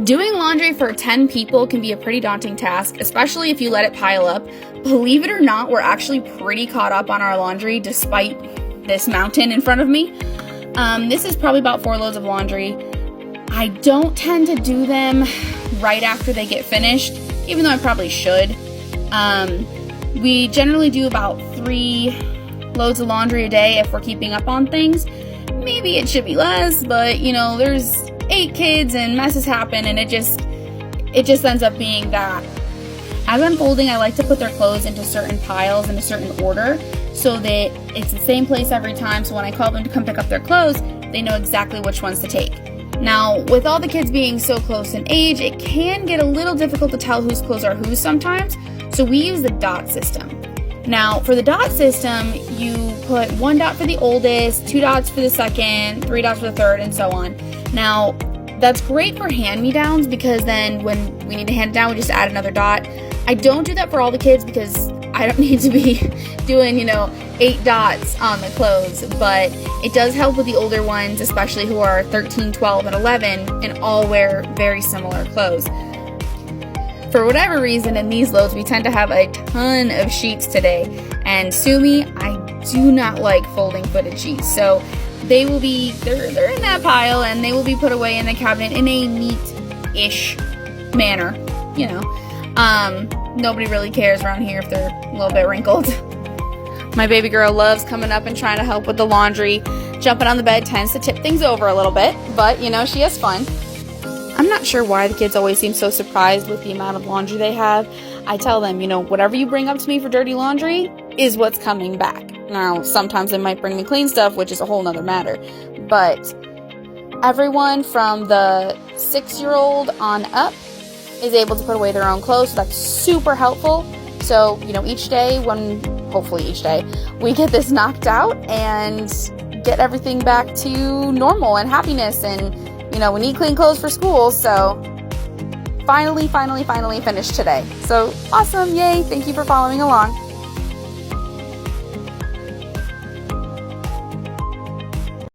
Doing laundry for 10 people can be a pretty daunting task, especially if you let it pile up. Believe it or not, we're actually pretty caught up on our laundry despite this mountain in front of me. This is probably about 4 loads of laundry. I don't tend to do them right after they get finished, even though I probably should. We generally do about 3 loads of laundry a day if we're keeping up on things. Maybe it should be less, but there's 8 kids and messes happen, and it just ends up being that. As I'm folding, I like to put their clothes into certain piles in a certain order so that it's the same place every time, so when I call them to come pick up their clothes, they know exactly which ones to take. Now, with all the kids being so close in age, it can get a little difficult to tell whose clothes are whose sometimes, so we use the dot system. Now, for the dot system, you put 1 dot for the oldest, 2 dots for the second, 3 dots for the third, and so on. Now, that's great for hand-me-downs because then when we need to hand it down, we just add another dot. I don't do that for all the kids because I don't need to be doing, 8 dots on the clothes, but it does help with the older ones, especially who are 13, 12, and 11, and all wear very similar clothes. For whatever reason, in these loads, we tend to have a ton of sheets today, and sue me, I do not like folding footed sheets, so they're in that pile, and they will be put away in the cabinet in a neat-ish manner, Nobody really cares around here if they're a little bit wrinkled. My baby girl loves coming up and trying to help with the laundry. Jumping on the bed tends to tip things over a little bit, but, she has fun. I'm not sure why the kids always seem so surprised with the amount of laundry they have. I tell them, whatever you bring up to me for dirty laundry is what's coming back. Now, sometimes they might bring me clean stuff, which is a whole nother matter. But everyone from the 6-year-old on up is able to put away their own clothes, so that's super helpful. So, hopefully each day, we get this knocked out and get everything back to normal and happiness, and, we need clean clothes for school, so finally finished today. So, awesome, yay, thank you for following along.